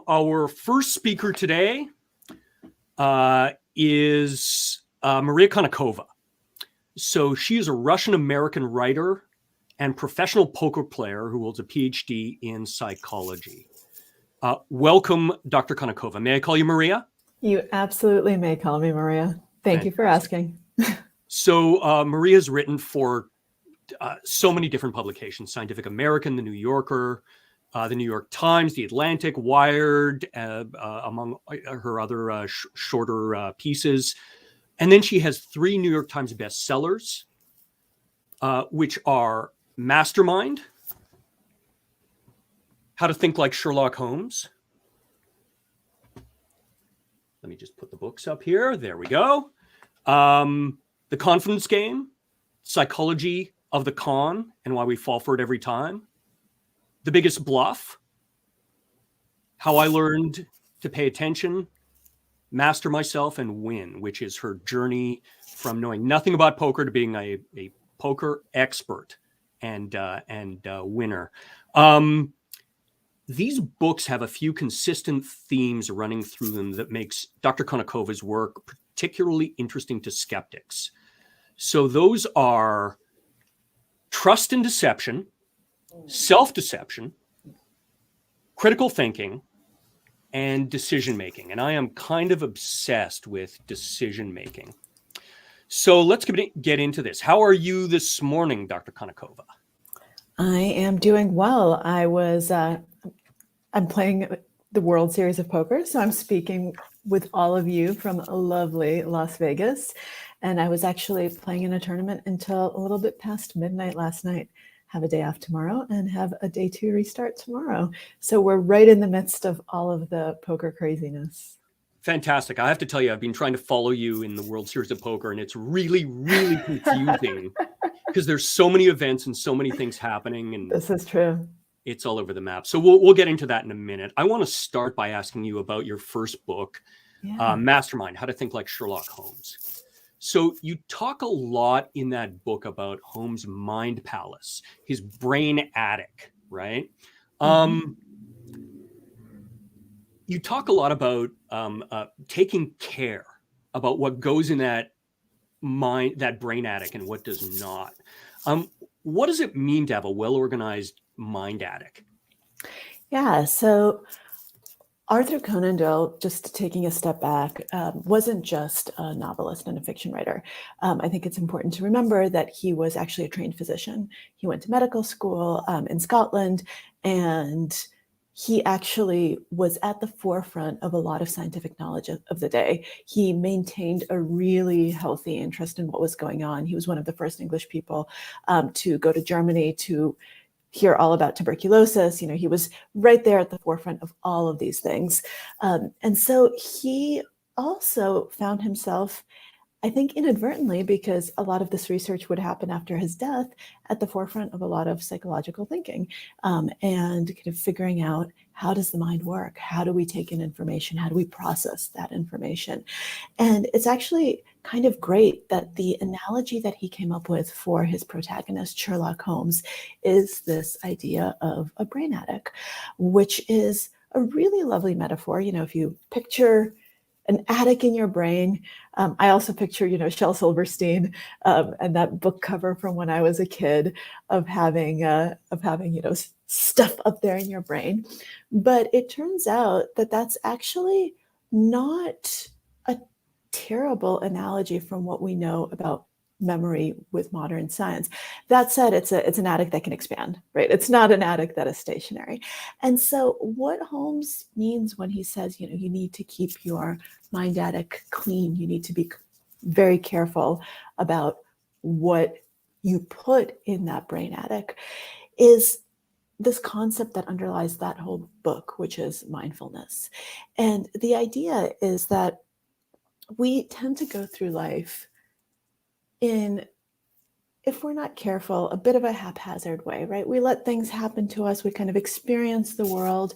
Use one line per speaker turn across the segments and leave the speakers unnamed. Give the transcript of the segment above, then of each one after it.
Our first speaker today is Maria Konnikova. So she is a Russian-American writer and professional poker player who holds a PhD in psychology. Welcome, Dr. Konnikova. May I call you Maria?
You absolutely may call me Maria. Thank you for asking.
So Maria's written for so many different publications: Scientific American, The New Yorker, the New York Times, The Atlantic, Wired, among her other shorter pieces. And then she has 3 New York Times bestsellers, which are Mastermind, How to Think Like Sherlock Holmes. Let me just put the books up here. There we go. The Confidence Game, Psychology of the Con and Why We Fall for It Every Time. The Biggest Bluff, How I Learned to Pay Attention, Master Myself, and Win, which is her journey from knowing nothing about poker to being a poker expert and winner. These books have a few consistent themes running through them that makes Dr. Konnikova's work particularly interesting to skeptics. So those are trust and deception, self-deception, critical thinking, and decision-making. And I am kind of obsessed with decision-making. So let's get into this. How are you this morning, Dr. Konnikova?
I am doing well. I'm playing the World Series of Poker, so I'm speaking with all of you from lovely Las Vegas. And I was actually playing in a tournament until a little bit past midnight last night. Have a day off tomorrow and have a day 2 restart tomorrow. So we're right in the midst of all of the poker craziness.
Fantastic. I have to tell you, I've been trying to follow you in the World Series of Poker, and it's really, really confusing because there's so many events and so many things happening. And
this is true.
It's all over the map. So we'll get into that in a minute. I want to start by asking you about your first book, Mastermind, How to Think Like Sherlock Holmes. So you talk a lot in that book about Holmes' mind palace, his brain attic, right? Mm-hmm. You talk a lot about taking care about what goes in that brain attic and what does not. What does it mean to have a well-organized mind attic?
Yeah, so Arthur Conan Doyle, just taking a step back, wasn't just a novelist and a fiction writer. I think it's important to remember that he was actually a trained physician. He went to medical school in Scotland, and he actually was at the forefront of a lot of scientific knowledge of the day. He maintained a really healthy interest in what was going on. He was one of the first English people to go to Germany to hear all about tuberculosis. You know, he was right there at the forefront of all of these things. And so he also found himself, I think inadvertently, because a lot of this research would happen after his death, at the forefront of a lot of psychological thinking and kind of figuring out, how does the mind work? How do we take in information? How do we process that information? And it's actually kind of great that the analogy that he came up with for his protagonist, Sherlock Holmes, is this idea of a brain attic, which is a really lovely metaphor. You know, if you picture an attic in your brain. I also picture, Shel Silverstein and that book cover from when I was a kid of having stuff up there in your brain. But it turns out that that's actually not a terrible analogy from what we know about memory with modern science. That said, it's an attic that can expand, right? It's not an attic that is stationary. And so what Holmes means when he says, you need to keep your mind attic clean, you need to be very careful about what you put in that brain attic, is this concept that underlies that whole book, which is mindfulness. And the idea is that we tend to go through life if we're not careful, a bit of a haphazard way, right? We let things happen to us. We kind of experience the world,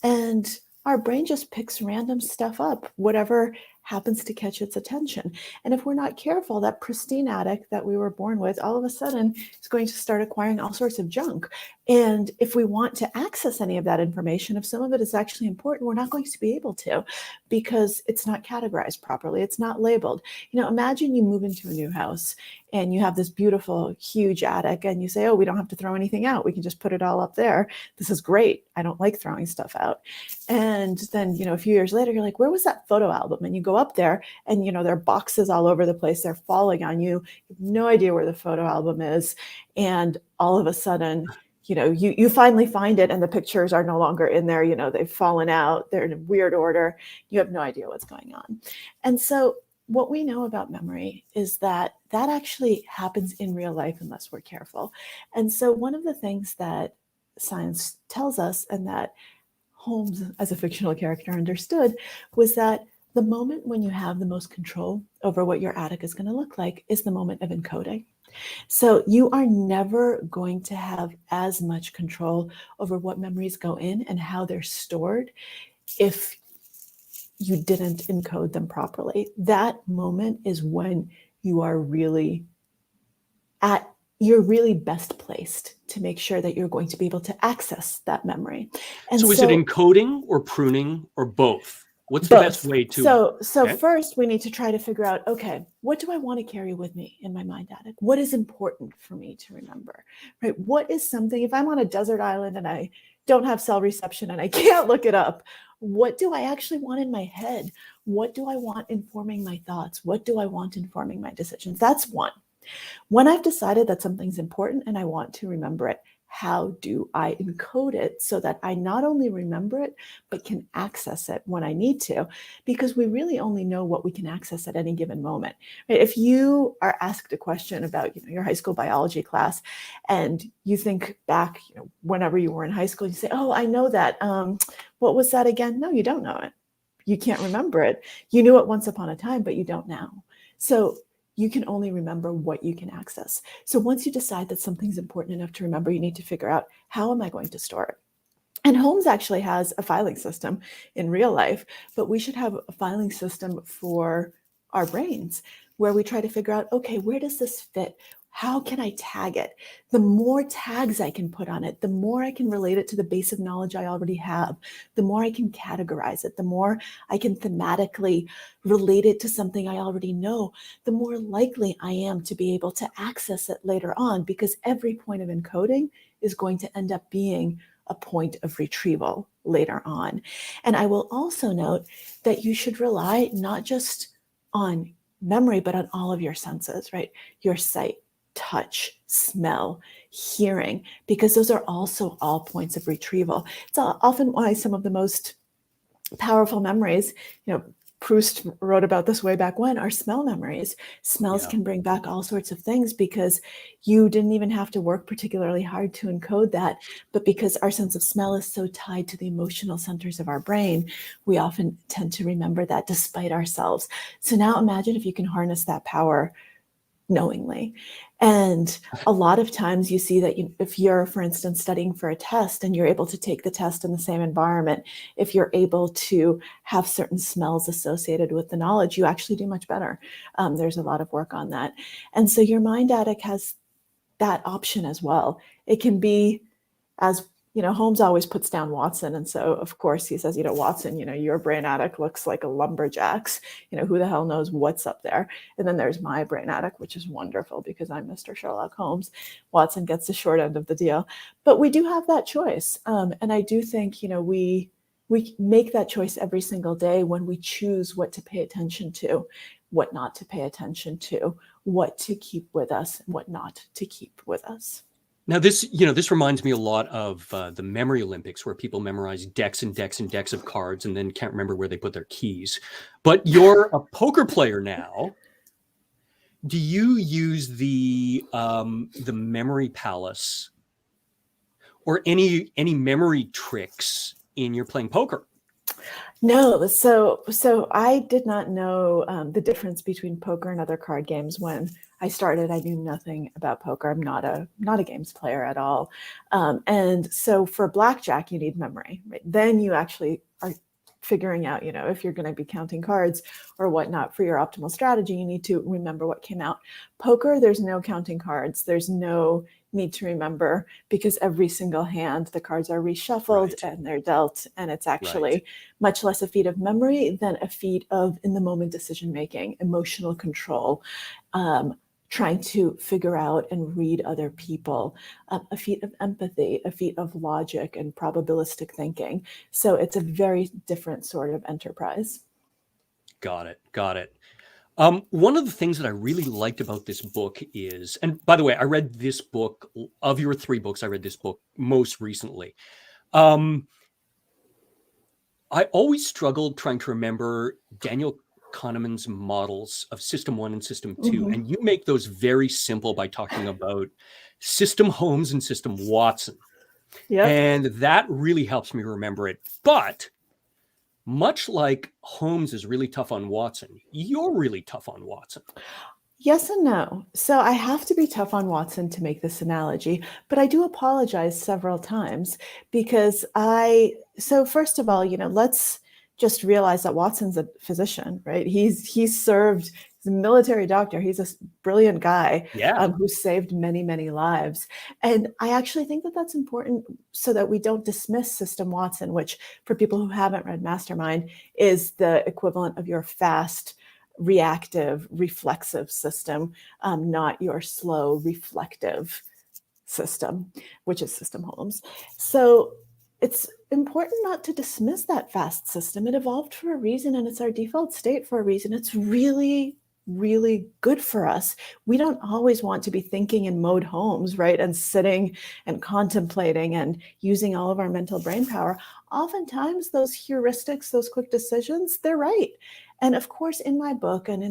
and our brain just picks random stuff up. Whatever happens to catch its attention. And if we're not careful, that pristine attic that we were born with all of a sudden is going to start acquiring all sorts of junk. And if we want to access any of that information, if some of it is actually important, we're not going to be able to, because it's not categorized properly. It's not labeled. Imagine you move into a new house and you have this beautiful, huge attic and you say, oh, we don't have to throw anything out. We can just put it all up there. This is great. I don't like throwing stuff out. And then, a few years later, you're like, where was that photo album? And you go up there and, there are boxes all over the place. They're falling on you. You have no idea where the photo album is. And all of a sudden, you finally find it and the pictures are no longer in there. They've fallen out. They're in a weird order. You have no idea what's going on. And so what we know about memory is that actually happens in real life unless we're careful. And so one of the things that science tells us, and that Holmes as a fictional character understood, was that the moment when you have the most control over what your attic is going to look like is the moment of encoding. So you are never going to have as much control over what memories go in and how they're stored if you didn't encode them properly. That moment is when you are really you're really best placed to make sure that you're going to be able to access that memory. And
so is it encoding or pruning or both? What's the best way to?
So first we need to try to figure out, okay, what do I want to carry with me in my mind attic? What is important for me to remember, right? What is something, if I'm on a desert island and I don't have cell reception and I can't look it up, what do I actually want in my head? What do I want informing my thoughts? What do I want informing my decisions? That's one. When I've decided that something's important and I want to remember it, how do I encode it so that I not only remember it, but can access it when I need to? Because we really only know what we can access at any given moment. Right? If you are asked a question about your high school biology class and you think back whenever you were in high school, you say, oh, I know that. What was that again? No, you don't know it. You can't remember it. You knew it once upon a time, but you don't now. So you can only remember what you can access. So once you decide that something's important enough to remember, you need to figure out, how am I going to store it? And Holmes actually has a filing system in real life, but we should have a filing system for our brains where we try to figure out, okay, where does this fit? How can I tag it? The more tags I can put on it, the more I can relate it to the base of knowledge I already have, the more I can categorize it, the more I can thematically relate it to something I already know, the more likely I am to be able to access it later on, because every point of encoding is going to end up being a point of retrieval later on. And I will also note that you should rely not just on memory, but on all of your senses, right? Your sight, touch, smell, hearing, because those are also all points of retrieval. It's often why some of the most powerful memories, Proust wrote about this way back when, are smell memories. Smells can bring back all sorts of things because you didn't even have to work particularly hard to encode that. But because our sense of smell is so tied to the emotional centers of our brain, we often tend to remember that despite ourselves. So now imagine if you can harness that power knowingly. And a lot of times you see that if you're, for instance, studying for a test and you're able to take the test in the same environment, if you're able to have certain smells associated with the knowledge, you actually do much better. There's a lot of work on that. And so your mind attic has that option as well. It can be, as Holmes always puts down Watson. And so, of course, he says, Watson, your brain attic looks like a lumberjack's. Who the hell knows what's up there? And then there's my brain attic, which is wonderful because I'm Mr. Sherlock Holmes. Watson gets the short end of the deal. But we do have that choice. And I do think, we make that choice every single day when we choose what to pay attention to, what not to pay attention to, what to keep with us, and what not to keep with us.
Now, this reminds me a lot of the Memory Olympics, where people memorize decks and decks and decks of cards and then can't remember where they put their keys. But you're a poker player now. Do you use the Memory Palace or any memory tricks in your playing poker?
No, so I did not know the difference between poker and other card games when I started. I knew nothing about poker. I'm not a games player at all. And so for blackjack, you need memory, right? Then you actually are figuring out, if you're going to be counting cards or whatnot for your optimal strategy, you need to remember what came out. Poker, there's no counting cards. There's no need to remember, because every single hand, the cards are reshuffled and they're dealt. And it's actually much less a feat of memory than a feat of in the moment decision-making, emotional control, trying to figure out and read other people, a feat of empathy, a feat of logic and probabilistic thinking. So it's a very different sort of enterprise.
Got it. One of the things that I really liked about this book is, and by the way, I read this book, of your 3 books, I read this book most recently. I always struggled trying to remember Daniel Kahneman's models of system 1 and system 2. And you make those very simple by talking about system Holmes and system Watson.
Yep.
And that really helps me remember it. But much like Holmes is really tough on Watson, you're really tough on Watson.
Yes and no. So I have to be tough on Watson to make this analogy, but I do apologize several times because so first of all, let's just realize that Watson's a physician, right? He's served, he's a military doctor. He's a brilliant guy who saved many, many lives. And I actually think that that's important so that we don't dismiss System Watson, which for people who haven't read Mastermind is the equivalent of your fast, reactive, reflexive system, not your slow, reflective system, which is System Holmes. So it's important not to dismiss that fast system. It evolved for a reason, and it's our default state for a reason. It's really, really good for us. We don't always want to be thinking in mode Holmes, right? And sitting and contemplating and using all of our mental brain power. Oftentimes those heuristics, those quick decisions, they're right. And of course, in my book and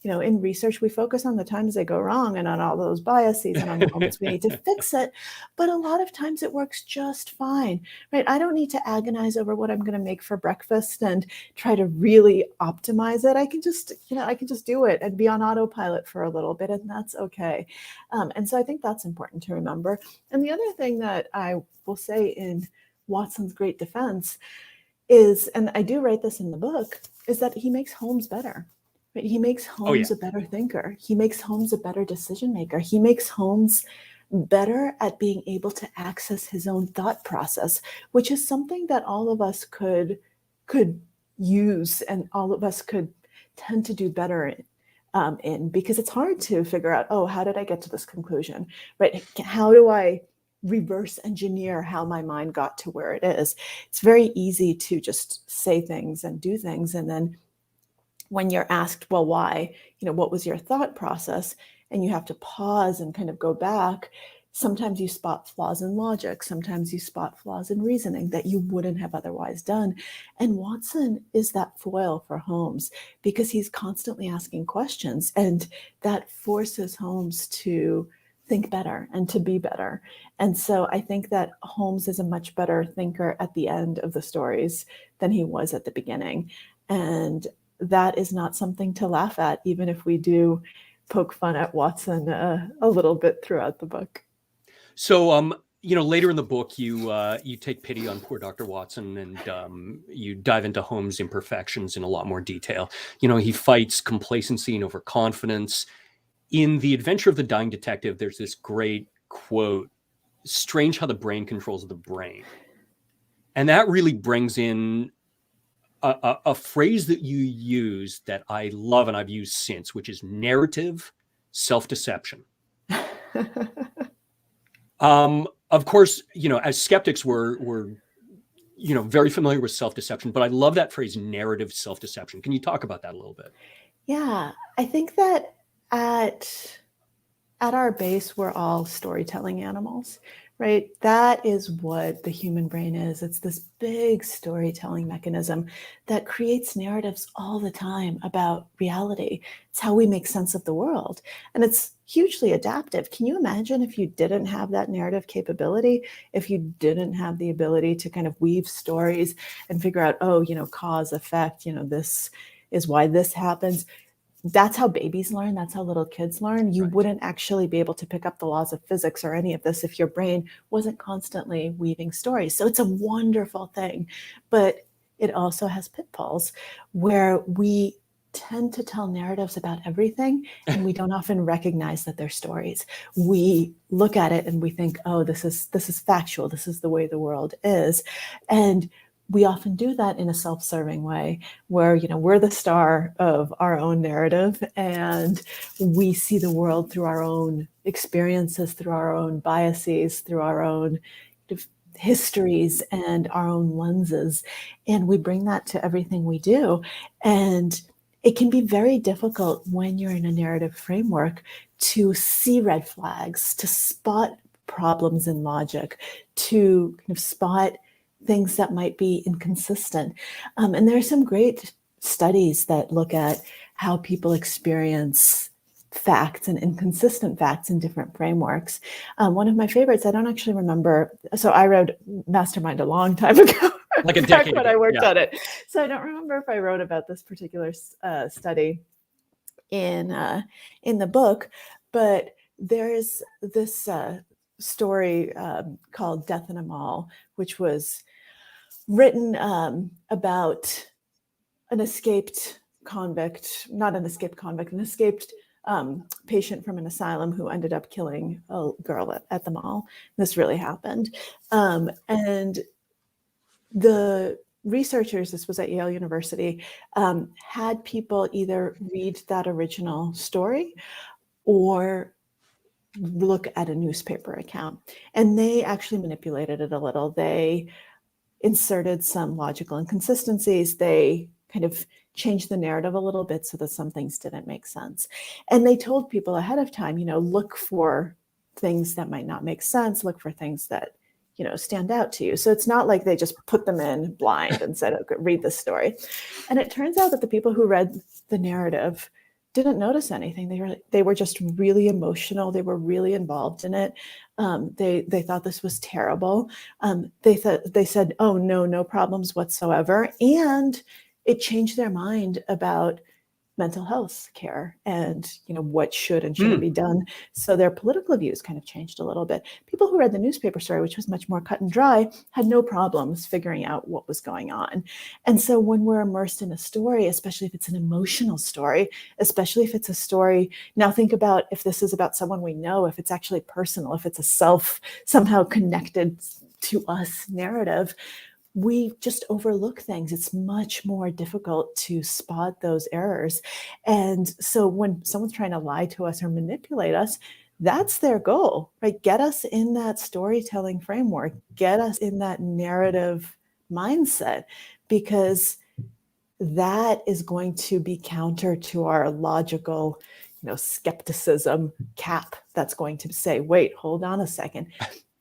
in research, we focus on the times they go wrong and on all those biases and on the moments we need to fix it. But a lot of times it works just fine, right? I don't need to agonize over what I'm going to make for breakfast and try to really optimize it. I can just do it and be on autopilot for a little bit, and that's okay. And so I think that's important to remember. And the other thing that I will say in Watson's great defense is, and I do write this in the book, is that he makes Holmes better. Right? He makes Holmes a better thinker. He makes Holmes a better decision maker. He makes Holmes better at being able to access his own thought process, which is something that all of us could use and all of us could tend to do better in, because it's hard to figure out, how did I get to this conclusion, right? How do I reverse engineer how my mind got to where it is? It's very easy to just say things and do things. And then when you're asked, well, why, what was your thought process? And you have to pause and kind of go back. Sometimes you spot flaws in logic. Sometimes you spot flaws in reasoning that you wouldn't have otherwise done. And Watson is that foil for Holmes because he's constantly asking questions, and that forces Holmes to think better and to be better. And so I think that Holmes is a much better thinker at the end of the stories than he was at the beginning. And that is not something to laugh at, even if we do poke fun at Watson a little bit throughout the book.
So, later in the book, you take pity on poor Dr. Watson, and you dive into Holmes' imperfections in a lot more detail. He fights complacency and overconfidence. In The Adventure of the Dying Detective, there's this great quote, "Strange how the brain controls the brain." And that really brings in a phrase that you use that I love and I've used since, which is narrative self-deception. Of course, as skeptics, we're very familiar with self-deception, but I love that phrase, narrative self-deception. Can you talk about that a little bit?
Yeah, I think that at our base, we're all storytelling animals, right? That is what the human brain is. It's this big storytelling mechanism that creates narratives all the time about reality. It's how we make sense of the world. And it's hugely adaptive. Can you imagine if you didn't have that narrative capability, if you didn't have the ability to kind of weave stories and figure out, cause, effect, this is why this happens? That's how babies learn. That's how little kids learn. You wouldn't actually be able to pick up the laws of physics or any of this if your brain wasn't constantly weaving stories. So it's a wonderful thing. But it also has pitfalls where we tend to tell narratives about everything and we don't often recognize that they're stories. We look at it and we think, oh, this is factual, this is the way the world is. And we often do that in a self-serving way where, we're the star of our own narrative and we see the world through our own experiences, through our own biases, through our own histories and our own lenses. And we bring that to everything we do. And it can be very difficult when you're in a narrative framework to see red flags, to spot problems in logic, to kind of spot things that might be inconsistent. And there are some great studies that look at how people experience facts and inconsistent facts in different frameworks. One of my favorites, I don't actually remember. So I wrote Mastermind a long time ago.
Like a decade
when
ago.
I worked on it. So I don't remember if I wrote about this particular study in the book, but there's this story called Death in a Mall, which was written about an escaped convict, not an escaped convict, an escaped patient from an asylum who ended up killing a girl at the mall. This really happened. And the researchers, this was at Yale University, had people either read that original story or look at a newspaper account. And they actually manipulated it a little. They inserted some logical inconsistencies. They kind of changed the narrative a little bit so that some things didn't make sense. And they told people ahead of time, look for things that might not make sense, look for things that, stand out to you. So it's not like they just put them in blind and said, okay, read this story. And it turns out that the people who read the narrative didn't notice anything. They were just really emotional. They were really involved in it. They thought this was terrible. They said, oh, no problems whatsoever. And it changed their mind about mental health care and what should and shouldn't be done. So their political views kind of changed a little bit. People who read the newspaper story, which was much more cut and dry, had no problems figuring out what was going on. And so when we're immersed in a story, especially if it's an emotional story, especially if it's a story, now think about if this is about someone we know, if it's actually personal, if it's a somehow connected to us narrative, we just overlook things. It's much more difficult to spot those errors. And so when someone's trying to lie to us or manipulate us, that's their goal, right? Get us in that storytelling framework, get us in that narrative mindset, because that is going to be counter to our logical, skepticism cap that's going to say, wait, hold on a second.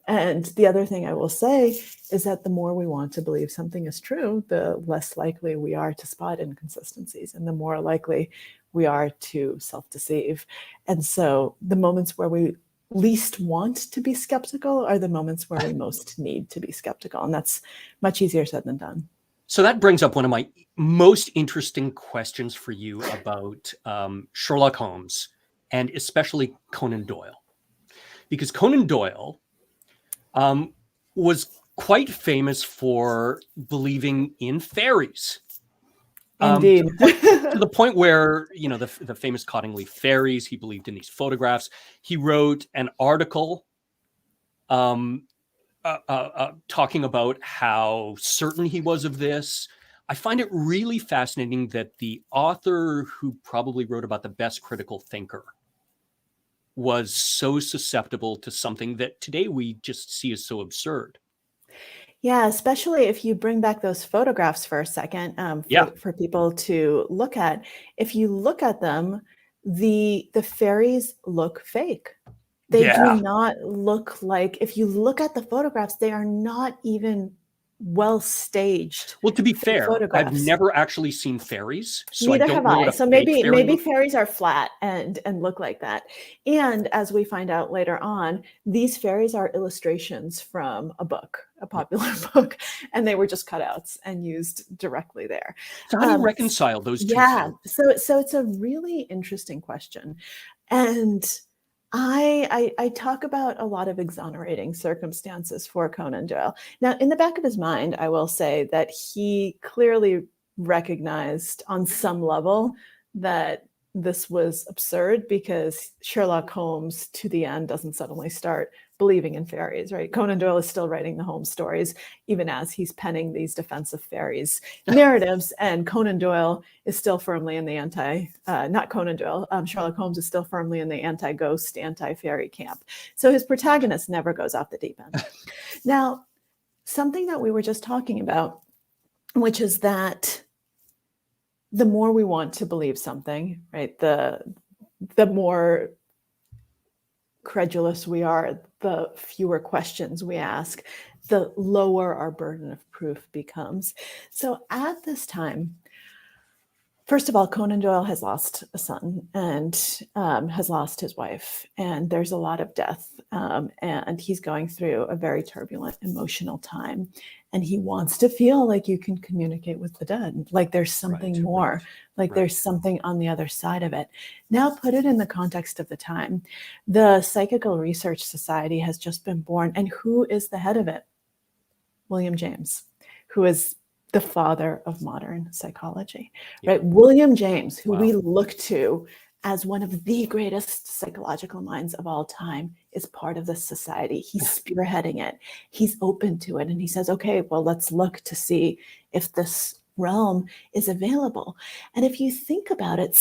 And the other thing I will say is that the more we want to believe something is true, the less likely we are to spot inconsistencies and the more likely we are to self-deceive. And so the moments where we least want to be skeptical are the moments where we most need to be skeptical. And that's much easier said than done.
So that brings up one of my most interesting questions for you about Sherlock Holmes and especially Conan Doyle. Because Conan Doyle was quite famous for believing in fairies.
Indeed.
To the point where, the famous Cottingley fairies, he believed in these photographs. He wrote an article talking about how certain he was of this. I find it really fascinating that the author who probably wrote about the best critical thinker was so susceptible to something that today we just see as so absurd.
Yeah, especially if you bring back those photographs for a second for people to look at. If you look at them, the fairies look fake. They do not look like, if you look at the photographs, they are not even well staged.
Well, to be fair, I've never actually seen fairies, so
Neither
I don't
have
know what
I.
a
So
fake
maybe
fairy looks.
fairies are flat and look like that. And as we find out later on, these fairies are illustrations from a book, a popular book, and they were just cutouts and used directly there.
So how do you reconcile those two
Yeah.
things?
So it's a really interesting question. And I talk about a lot of exonerating circumstances for Conan Doyle. Now, in the back of his mind, I will say that he clearly recognized on some level that this was absurd, because Sherlock Holmes to the end doesn't suddenly start believing in fairies, right? Conan Doyle is still writing the Holmes stories, even as he's penning these defense of fairies narratives. And Conan Doyle is still firmly in the not Conan Doyle, Sherlock Holmes is still firmly in the anti-ghost, anti-fairy camp. So his protagonist never goes off the deep end. Now, something that we were just talking about, which is that the more we want to believe something, right, the more credulous we are, the fewer questions we ask, the lower our burden of proof becomes. So at this time, first of all, Conan Doyle has lost a son and has lost his wife, and there's a lot of death, and he's going through a very turbulent emotional time, and he wants to feel like you can communicate with the dead, like there's something more, like there's something on the other side of it. Now put it in the context of the time. The Psychical Research Society has just been born, and who is the head of it? William James, who is the father of modern psychology, right? William James, who we look to as one of the greatest psychological minds of all time, is part of this society. He's spearheading it. He's open to it. And he says, okay, well, let's look to see if this realm is available. And if you think about it,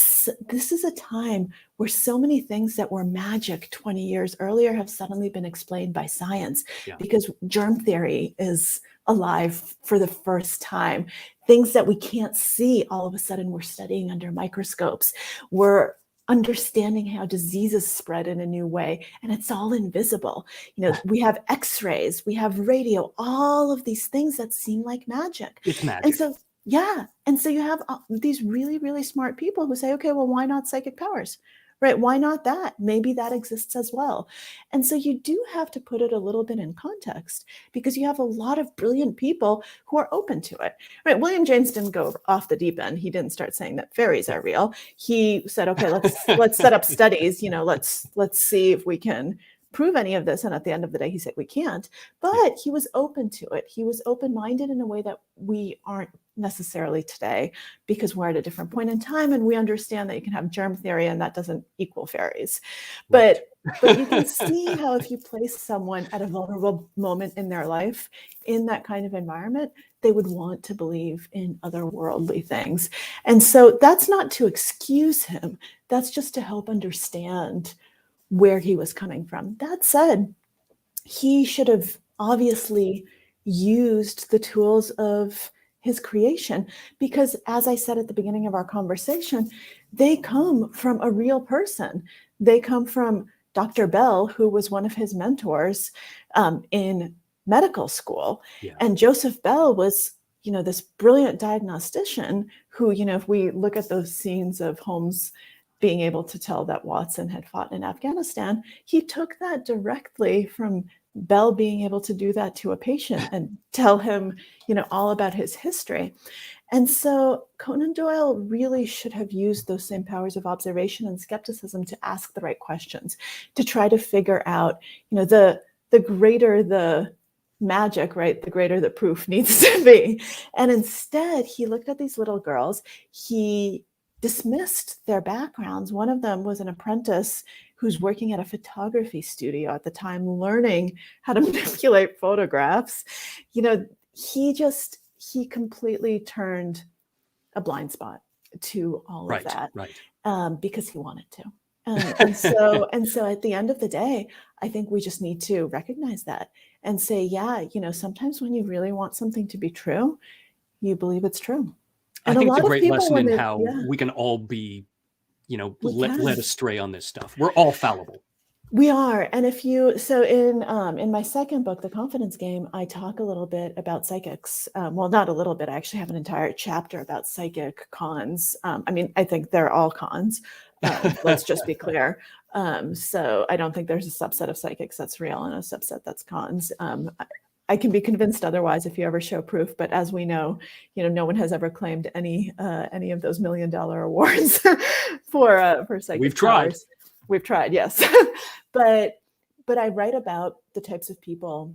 this is a time where so many things that were magic 20 years earlier have suddenly been explained by science, because germ theory is alive for the first time. Things that we can't see, all of a sudden we're studying under microscopes. We're understanding how diseases spread in a new way, and it's all invisible. You know, we have x-rays, we have radio, all of these things that seem like magic.
It's magic.
And so, yeah. And so you have these really, really smart people who say, okay, well, why not psychic powers? Right? Why not that? Maybe that exists as well. And so you do have to put it a little bit in context, because you have a lot of brilliant people who are open to it. Right? William James didn't go off the deep end. He didn't start saying that fairies are real. He said, okay, let's set up studies. You know, let's see if we can prove any of this. And at the end of the day, he said we can't. But he was open to it. He was open-minded in a way that we aren't necessarily today, because we're at a different point in time, and we understand that you can have germ theory and that doesn't equal fairies. But you can see how if you place someone at a vulnerable moment in their life in that kind of environment, they would want to believe in otherworldly things. And so that's not to excuse him. That's just to help understand where he was coming from. That said, he should have obviously used the tools of his creation, because as I said at the beginning of our conversation, they come from a real person. They come from Dr. Bell, who was one of his mentors in medical school. And Joseph Bell was, you know, this brilliant diagnostician who, you know, if we look at those scenes of Holmes being able to tell that Watson had fought in Afghanistan, he took that directly from Bell being able to do that to a patient and tell him, you know, all about his history. And so Conan Doyle really should have used those same powers of observation and skepticism to ask the right questions, to try to figure out, you know, the greater the magic, right, the greater the proof needs to be. And instead, he looked at these little girls. He dismissed their backgrounds. One of them was an apprentice who's working at a photography studio at the time, learning how to manipulate photographs. You know, he completely turned a blind spot to all of that, because he wanted to. And so at the end of the day, I think we just need to recognize that and say, yeah, you know, sometimes when you really want something to be true, you believe it's true. And
I think it's a great lesson in how we can all be, you know, led astray on this stuff. We're all fallible.
We are. And if you, so in my second book, The Confidence Game, I talk a little bit about psychics. Well, not a little bit. I actually have an entire chapter about psychic cons. I mean, I think they're all cons. Let's just be clear. So I don't think there's a subset of psychics that's real and a subset that's cons. I can be convinced otherwise if you ever show proof, but as we know, you know, no one has ever claimed any of those $1 million awards for psychic
We've tried.
We've tried, yes. But I write about the types of people,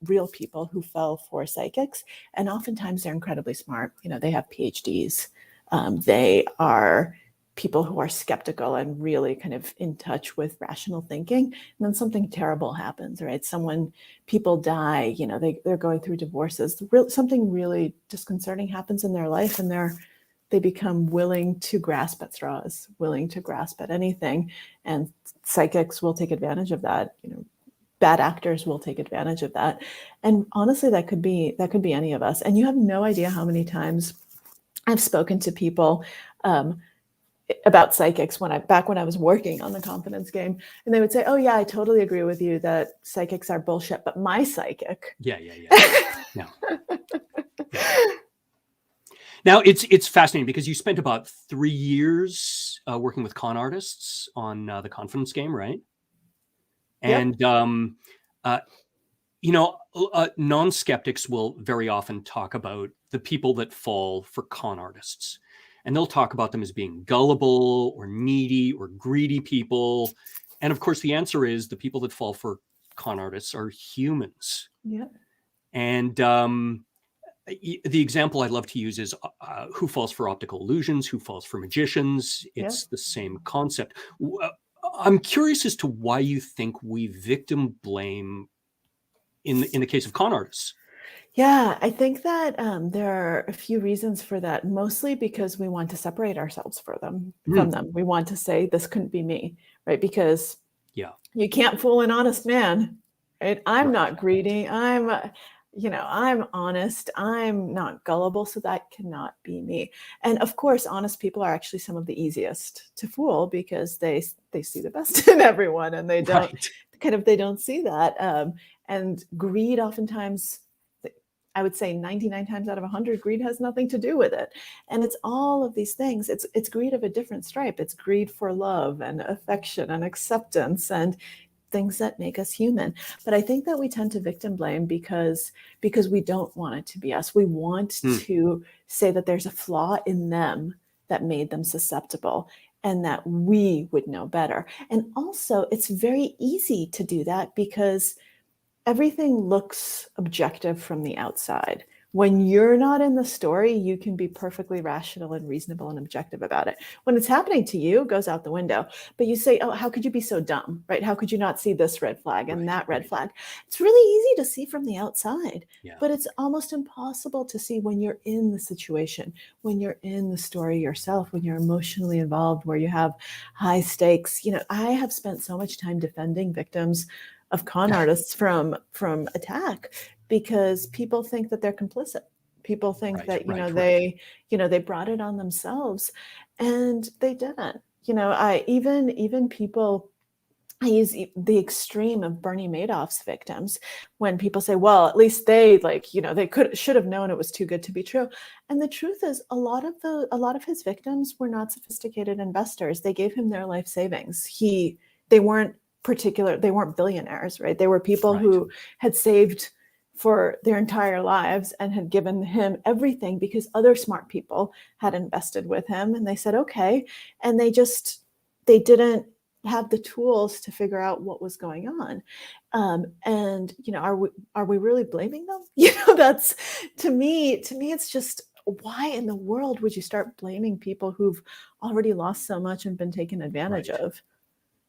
real people who fell for psychics, and oftentimes they're incredibly smart. They have PhDs. They are people who are skeptical and really kind of in touch with rational thinking. And then something terrible happens, right? People die, they're going through divorces. Something really disconcerting happens in their life, and they become willing to grasp at straws, willing to grasp at anything. And psychics will take advantage of that. Bad actors will take advantage of that. And honestly, that could be any of us. And you have no idea how many times I've spoken to people about psychics back when I was working on the confidence game, and they would say, "Oh yeah, I totally agree with you that psychics are bullshit, but my psychic."
Yeah. No. Yeah. Now it's fascinating because you spent about 3 years working with con artists on the confidence game, right? And
Yep.
non-skeptics will very often talk about the people that fall for con artists, and they'll talk about them as being gullible or needy or greedy people. And of course, the answer is the people that fall for con artists are humans.
Yeah.
And the example I love to use is who falls for optical illusions, who falls for magicians. It's the same concept. I'm curious as to why you think we victim blame in the case of con artists.
Yeah, I think that there are a few reasons for that, mostly because we want to separate ourselves from them. We want to say, this couldn't be me, right? Because you can't fool an honest man, right? I'm not greedy. I'm honest. I'm not gullible, so that cannot be me. And of course, honest people are actually some of the easiest to fool because they see the best in everyone, and they don't they don't see that. And greed, oftentimes, I would say 99 times out of 100, greed has nothing to do with it. And it's all of these things. It's greed of a different stripe. It's greed for love and affection and acceptance and things that make us human. But I think that we tend to victim blame because we don't want it to be us. We want to say that there's a flaw in them that made them susceptible, and that we would know better. And also, it's very easy to do that because everything looks objective from the outside. When you're not in the story, you can be perfectly rational and reasonable and objective about it. When it's happening to you, it goes out the window. But you say, "Oh, how could you be so dumb?" Right? How could you not see this red flag and that red flag? It's really easy to see from the outside, but it's almost impossible to see when you're in the situation, when you're in the story yourself, when you're emotionally involved, where you have high stakes. I have spent so much time defending victims of con artists from attack because people think that they're complicit. People think that they brought it on themselves, and they didn't. I use the extreme of Bernie Madoff's victims when people say, "Well, at least they should have known it was too good to be true." And the truth is, a lot of his victims were not sophisticated investors. They gave him their life savings. They weren't billionaires, right? They were people who had saved for their entire lives and had given him everything because other smart people had invested with him, and they said, okay. And they didn't have the tools to figure out what was going on. And are we really blaming them? That's to me, it's just, why in the world would you start blaming people who've already lost so much and been taken advantage of?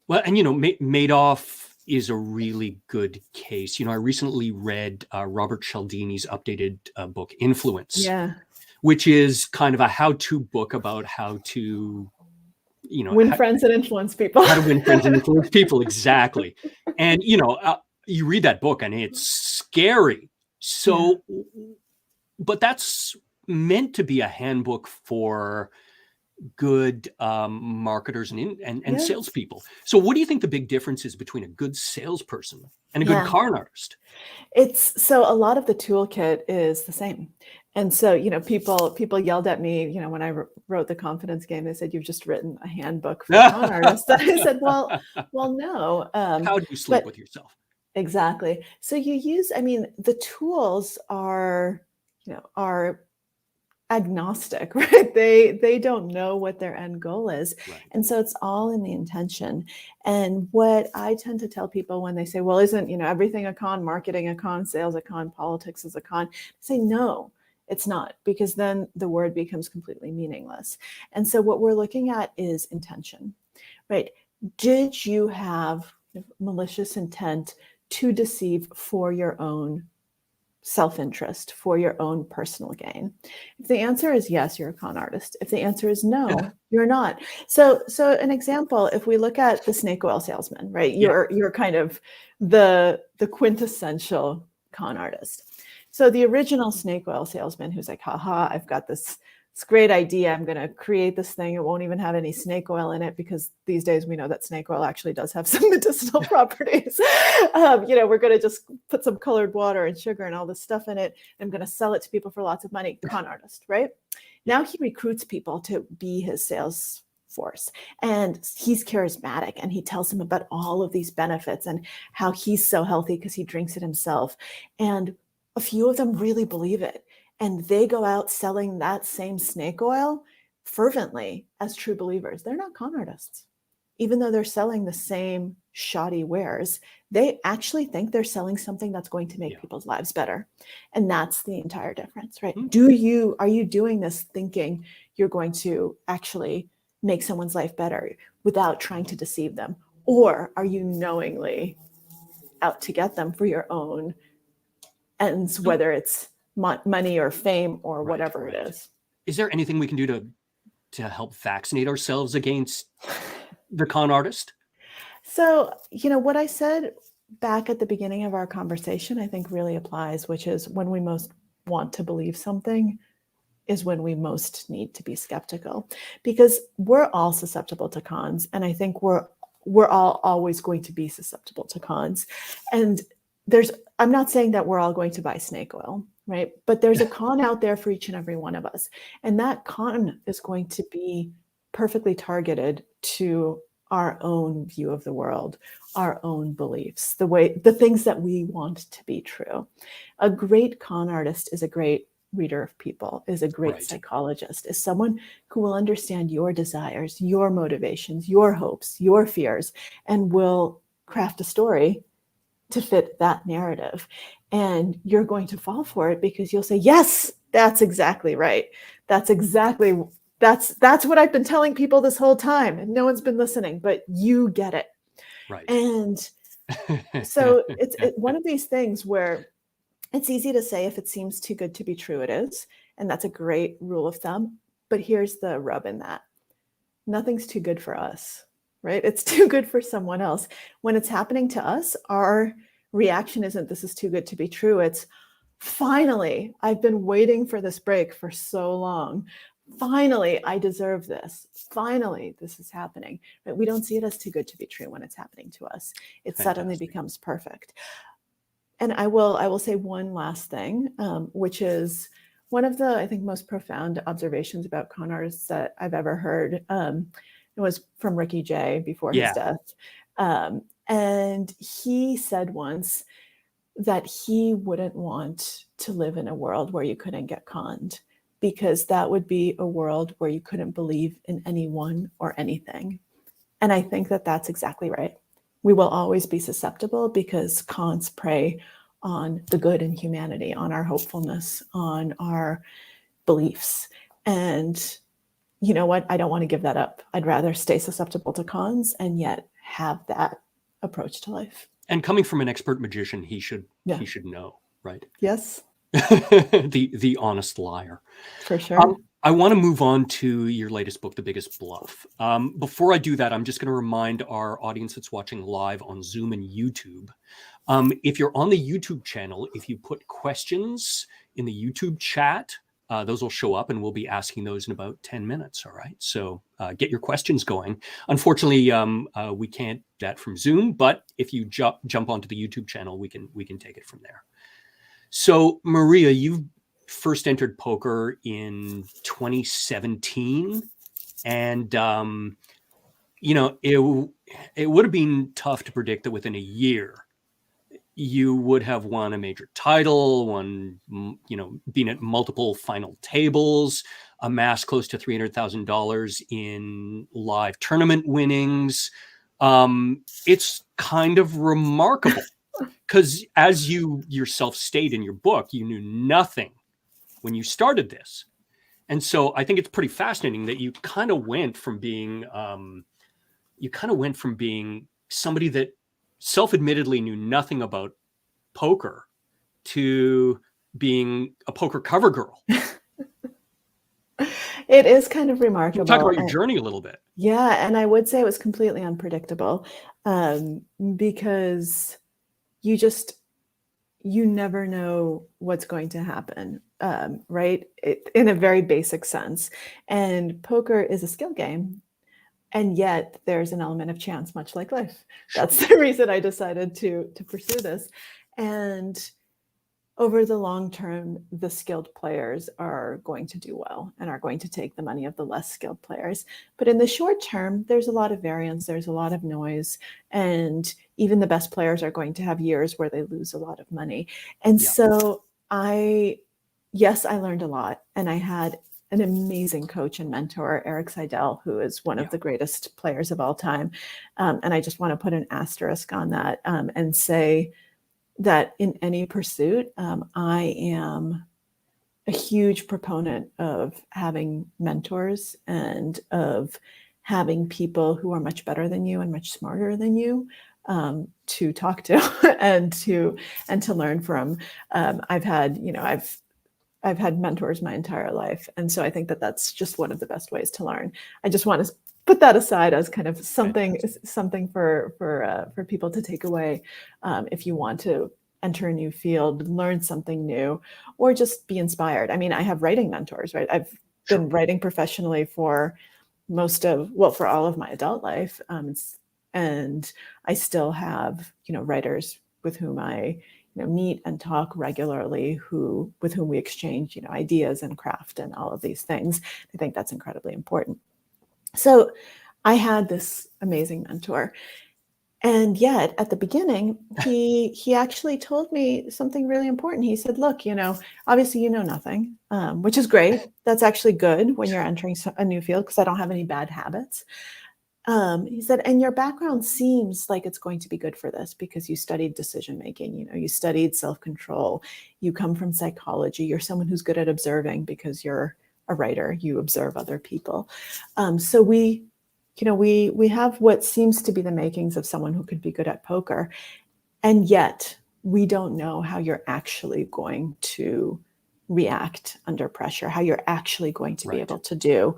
Well, and Madoff is a really good case. I recently read Robert Cialdini's updated book, Influence, which is kind of a how-to book about how to,
win friends and influence people.
How to win friends and influence people, exactly. And you read that book and it's scary. So, but that's meant to be a handbook for good marketers and salespeople. So what do you think the big difference is between a good salesperson and a good con artist?
So a lot of the toolkit is the same. And so, people yelled at me, when I wrote the confidence game. They said, "You've just written a handbook for con artists." I said, well, no.
How do you sleep with yourself?
Exactly. So the tools are agnostic, right? They don't know what their end goal is.
Right.
And so it's all in the intention. And what I tend to tell people when they say, well, isn't, everything a con, marketing a con, sales a con, politics is a con? I say, no, it's not, because then the word becomes completely meaningless. And so what we're looking at is intention, right? Did you have malicious intent to deceive for your own self-interest, for your own personal gain? If the answer is yes, you're a con artist. If the answer is no, you're not. So an example, if we look at the snake oil salesman, right? You're kind of the quintessential con artist. So the original snake oil salesman who's like, haha, I've got this great idea. I'm going to create this thing. It won't even have any snake oil in it, because these days we know that snake oil actually does have some medicinal properties. We're going to just put some colored water and sugar and all this stuff in it. I'm going to sell it to people for lots of money. Con artist, right? Now he recruits people to be his sales force, and he's charismatic, and he tells them about all of these benefits and how he's so healthy because he drinks it himself. And a few of them really believe it. And they go out selling that same snake oil fervently as true believers. They're not con artists. Even though they're selling the same shoddy wares, they actually think they're selling something that's going to make people's lives better. And that's the entire difference, right?
Mm-hmm.
Are you doing this thinking you're going to actually make someone's life better without trying to deceive them? Or are you knowingly out to get them for your own ends, whether it's money or fame or whatever it is?
Is there anything we can do to help vaccinate ourselves against the con artist?
So, what I said back at the beginning of our conversation, I think really applies, which is when we most want to believe something is when we most need to be skeptical, because we're all susceptible to cons. And I think we're all always going to be susceptible to cons. And I'm not saying that we're all going to buy snake oil, right? But there's a con out there for each and every one of us. And that con is going to be perfectly targeted to our own view of the world, our own beliefs, the things that we want to be true. A great con artist is a great reader of people, is a great psychologist, is someone who will understand your desires, your motivations, your hopes, your fears, and will craft a story to fit that narrative. And you're going to fall for it because you'll say, yes, that's exactly right. That's what I've been telling people this whole time, and no one's been listening, but you get it.
Right.
And so it's one of these things where it's easy to say, if it seems too good to be true, it is. And that's a great rule of thumb. But here's the rub in that. Nothing's too good for us, right? It's too good for someone else. When it's happening to us, our reaction isn't, this is too good to be true. It's, finally, I've been waiting for this break for so long. Finally, I deserve this. Finally, this is happening. But we don't see it as too good to be true when it's happening to us. It suddenly becomes perfect. And I will say one last thing, which is one of the, I think, most profound observations about con artists that I've ever heard. It was from Ricky Jay before his death. And he said once that he wouldn't want to live in a world where you couldn't get conned, because that would be a world where you couldn't believe in anyone or anything. And I think that that's exactly right. We will always be susceptible because cons prey on the good in humanity, on our hopefulness, on our beliefs. And you know what? I don't want to give that up. I'd rather stay susceptible to cons and yet have that approach to life.
And coming from an expert magician, he should know, right?
Yes.
the honest liar.
For sure.
I want to move on to your latest book, The Biggest Bluff. Before I do that, I'm just going to remind our audience that's watching live on Zoom and YouTube. If you're on the YouTube channel, if you put questions in the YouTube chat, those will show up, and we'll be asking those in about 10 minutes. All right. So get your questions going. Unfortunately, we can't do that from Zoom, but if you jump onto the YouTube channel, we can take it from there. So Maria, you first entered poker in 2017, and it would have been tough to predict that within a year you would have won a major title, been at multiple final tables, amassed close to $300,000 in live tournament winnings. It's kind of remarkable because, as you yourself state in your book, you knew nothing when you started this. And so I think it's pretty fascinating that you kind of went from being somebody that self-admittedly knew nothing about poker to being a poker cover girl.
It is kind of
Can you
remarkable.
talk about your journey a little bit?
Yeah, and I would say it was completely unpredictable, because you never know what's going to happen, right? In a very basic sense. And poker is a skill game. And yet there's an element of chance, much like life. That's the reason I decided to pursue this. And over the long term, the skilled players are going to do well and are going to take the money of the less skilled players. But in the short term, there's a lot of variance, there's a lot of noise, and even the best players are going to have years where they lose a lot of money. And so yes, I learned a lot, and I had an amazing coach and mentor, Eric Seidel, who is one of the greatest players of all time. And I just want to put an asterisk on that, and say that in any pursuit, I am a huge proponent of having mentors and of having people who are much better than you and much smarter than you, to talk to and to learn from. I've had mentors my entire life, and so I think that that's just one of the best ways to learn. I just want to put that aside as kind of something for people to take away, if you want to enter a new field, learn something new, or just be inspired. I mean, I have writing mentors, right? I've been writing professionally for for all of my adult life, and I still have writers with whom I meet and talk regularly, with whom we exchange ideas and craft and all of these things. I think that's incredibly important. So I had this amazing mentor, and yet at the beginning, he actually told me something really important. He said, look, obviously you know nothing, which is great. That's actually good when you're entering a new field, because I don't have any bad habits. He said, and your background seems like it's going to be good for this because you studied decision making, you studied self-control, you come from psychology, you're someone who's good at observing because you're a writer, you observe other people. So we have what seems to be the makings of someone who could be good at poker, and yet we don't know how you're actually going to react under pressure, how you're actually going to be able to do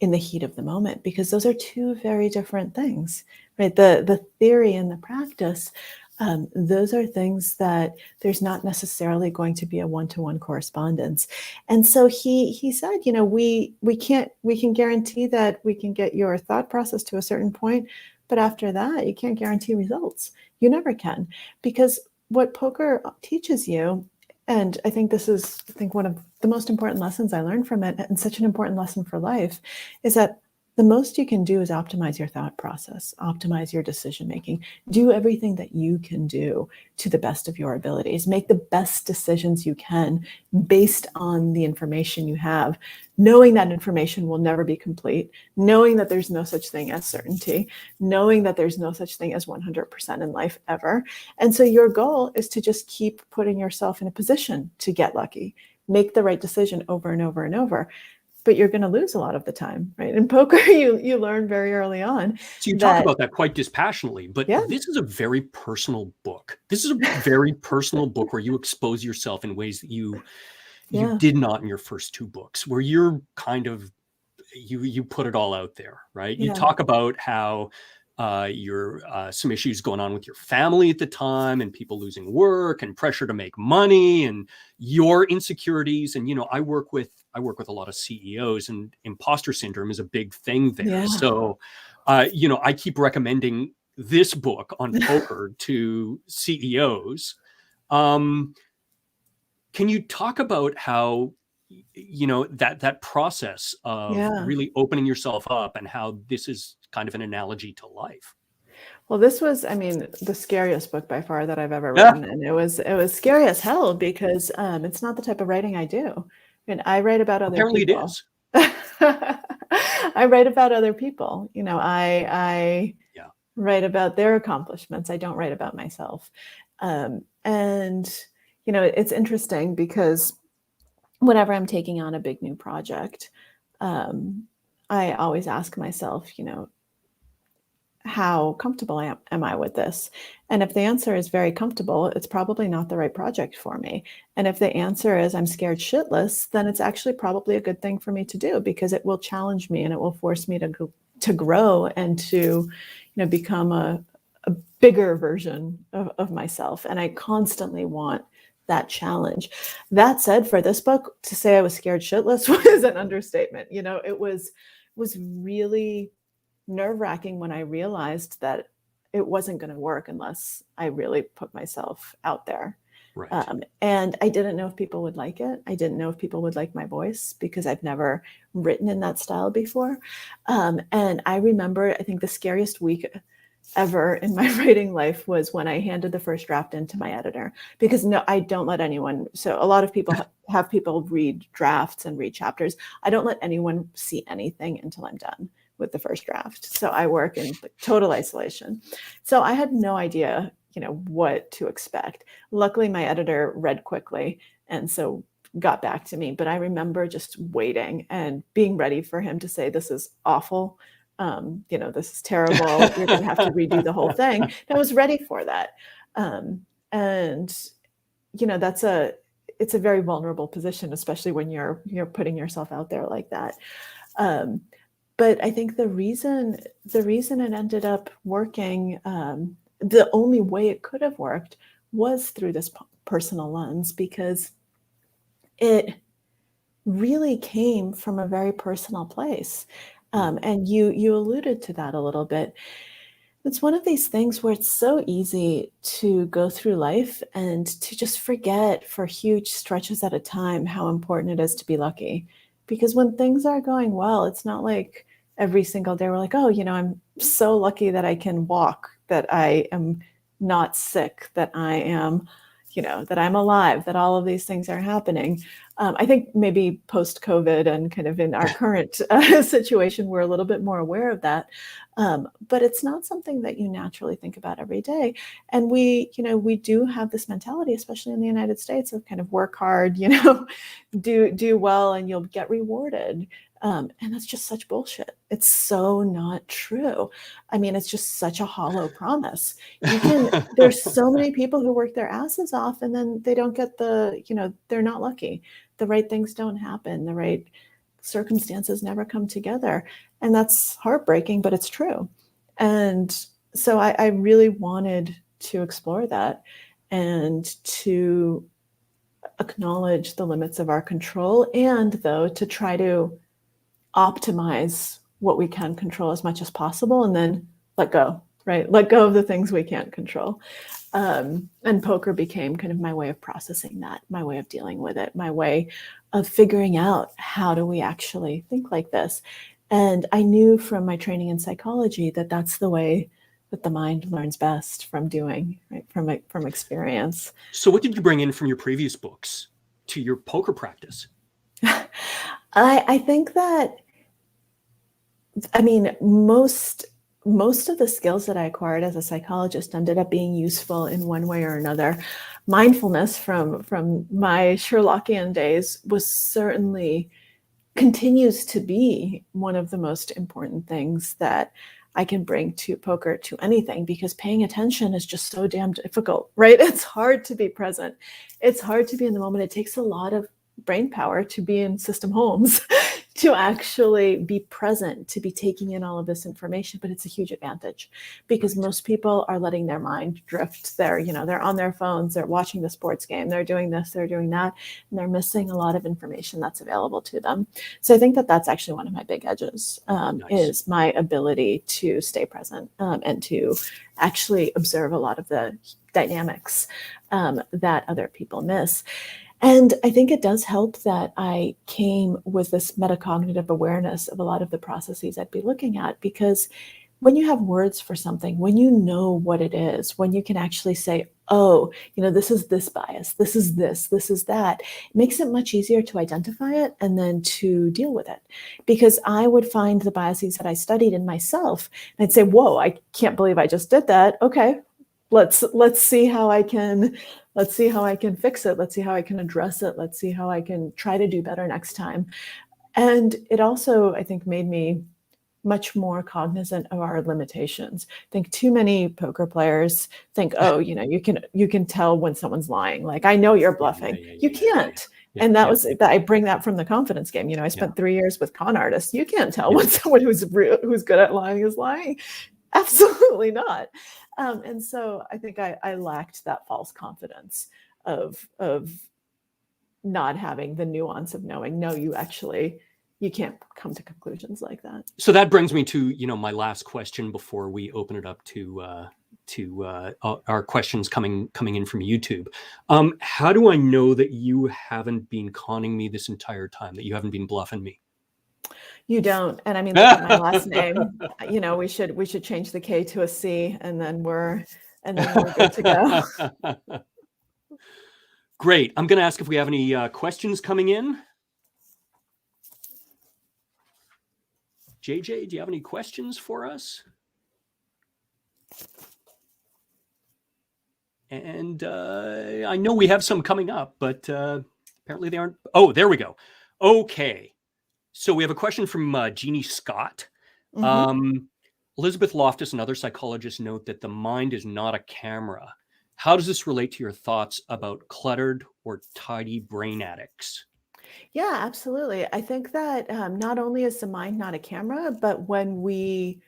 in the heat of the moment, because those are two very different things, right? The theory and the practice, those are things that there's not necessarily going to be a one-to-one correspondence. And so he said, we can guarantee that we can get your thought process to a certain point, but after that, you can't guarantee results. You never can, because what poker teaches you, and I think this is, one of the most important lessons I learned from it, and such an important lesson for life, is that the most you can do is optimize your thought process, optimize your decision making, do everything that you can do to the best of your abilities, make the best decisions you can based on the information you have, knowing that information will never be complete, knowing that there's no such thing as certainty, knowing that there's no such thing as 100% in life ever. And so your goal is to just keep putting yourself in a position to get lucky, make the right decision over and over and over. But you're going to lose a lot of the time, right? In poker, you learn very early on.
So you talk about that quite dispassionately, but this is a very personal book. This is a very personal book where you expose yourself in ways that you did not in your first two books, where you're kind of, you put it all out there, right? You talk about how your some issues going on with your family at the time, and people losing work and pressure to make money, and your insecurities. And I work with a lot of CEOs, and imposter syndrome is a big thing there. So I keep recommending this book on poker to CEOs. Can you talk about how that process of really opening yourself up, and how this is kind of an analogy to life?
Well, this was, I mean, the scariest book by far that I've ever written, and it was scary as hell because it's not the type of writing I do. And I write about other
Apparently it
people.
is.
I write about other people. You know, I
Yeah.
write about their accomplishments. I don't write about myself. And you know, it's interesting because whenever I'm taking on a big new project, I always ask myself, you know, how comfortable am I with this? And if the answer is very comfortable, it's probably not the right project for me. And if the answer is I'm scared shitless, then it's actually probably a good thing for me to do because it will challenge me and it will force me to grow and to, you know, become a bigger version of myself. And I constantly want that challenge. That said, for this book, to say I was scared shitless was an understatement. You know, it was really nerve-wracking when I realized that it wasn't going to work unless I really put myself out there.
Right.
And I didn't know if people would like it. I didn't know if people would like my voice because I've never written in that style before. And I remember, I think the scariest week ever in my writing life was when I handed the first draft in to my editor, because no, I don't let anyone. So a lot of people have people read drafts and read chapters. I don't let anyone see anything until I'm done with the first draft. So I work in total isolation. So I had no idea, you know, what to expect. Luckily, my editor read quickly and so got back to me. But I remember just waiting and being ready for him to say, "This is awful. You know, this is terrible. You're going to have to redo the whole thing." And I was ready for that. And you know, it's a very vulnerable position, especially when you're putting yourself out there like that. But I think the reason it ended up working, the only way it could have worked was through this personal lens, because it really came from a very personal place. And you alluded to that a little bit. It's one of these things where it's so easy to go through life and to just forget for huge stretches at a time how important it is to be lucky. Because when things are going well, it's not like every single day we're like, oh, you know, I'm so lucky that I can walk, that I am not sick, that I am, you know, that I'm alive, that all of these things are happening. I think maybe post-COVID and kind of in our current situation, we're a little bit more aware of that. But it's not something that you naturally think about every day. And we, you know, we do have this mentality, especially in the United States, of kind of work hard, you know, do well and you'll get rewarded. And that's just such bullshit. It's so not true. I mean, it's just such a hollow promise. There's so many people who work their asses off and then they don't get you know, they're not lucky. The right things don't happen. The right circumstances never come together. And that's heartbreaking, but it's true. And so I really wanted to explore that and to acknowledge the limits of our control, and though to try to optimize what we can control as much as possible and then let go, right? Let go of the things we can't control. And poker became kind of my way of processing that, my way of dealing with it, my way of figuring out how do we actually think like this. And I knew from my training in psychology that that's the way that the mind learns best, from doing, right? From experience.
So what did you bring in from your previous books to your poker practice?
I think that, I mean, most of the skills that I acquired as a psychologist ended up being useful in one way or another. Mindfulness from my Sherlockian days was certainly, continues to be one of the most important things that I can bring to poker, to anything, because paying attention is just so damn difficult, right? It's hard to be present. It's hard to be in the moment. It takes a lot of brain power to be in System Holmes to actually be present, to be taking in all of this information. But it's a huge advantage because most people are letting their mind drift. They're, you know, they're on their phones, they're watching the sports game, they're doing this, they're doing that, and they're missing a lot of information that's available to them. So I think that that's actually one of my big edges, is my ability to stay present and to actually observe a lot of the dynamics that other people miss. And I think it does help that I came with this metacognitive awareness of a lot of the processes I'd be looking at, because when you have words for something, when you know what it is, when you can actually say, oh, this is this bias, this is that, it makes it much easier to identify it and then to deal with it. Because I would find the biases that I studied in myself, and I'd say, whoa, I can't believe I just did that. Okay, let's see how I can fix it. Let's see how I can address it. Let's see how I can try to do better next time. And it also, I think, made me much more cognizant of our limitations. I think too many poker players think, oh, you can tell when someone's lying. Like, I know you're bluffing. You can't. And I bring that from the confidence game. I spent 3 years with con artists. You can't tell when someone who's good at lying is lying. Absolutely not. And so I think I lacked that false confidence of not having the nuance of knowing, no, you can't come to conclusions like that.
So that brings me to, my last question before we open it up to our questions coming in from YouTube. How do I know that you haven't been conning me this entire time, that you haven't been bluffing me?
You don't. And I mean, look at my last name. We should change the K to a C, and then we're good to go.
Great. I'm going to ask if we have any questions coming in. JJ, do you have any questions for us? And I know we have some coming up, but apparently they aren't. Oh, there we go. Okay. So we have a question from Jeannie Scott. Mm-hmm. Elizabeth Loftus and other psychologists note that the mind is not a camera. How does this relate to your thoughts about cluttered or tidy brain addicts?
Yeah, absolutely. I think that not only is the mind not a camera, but when we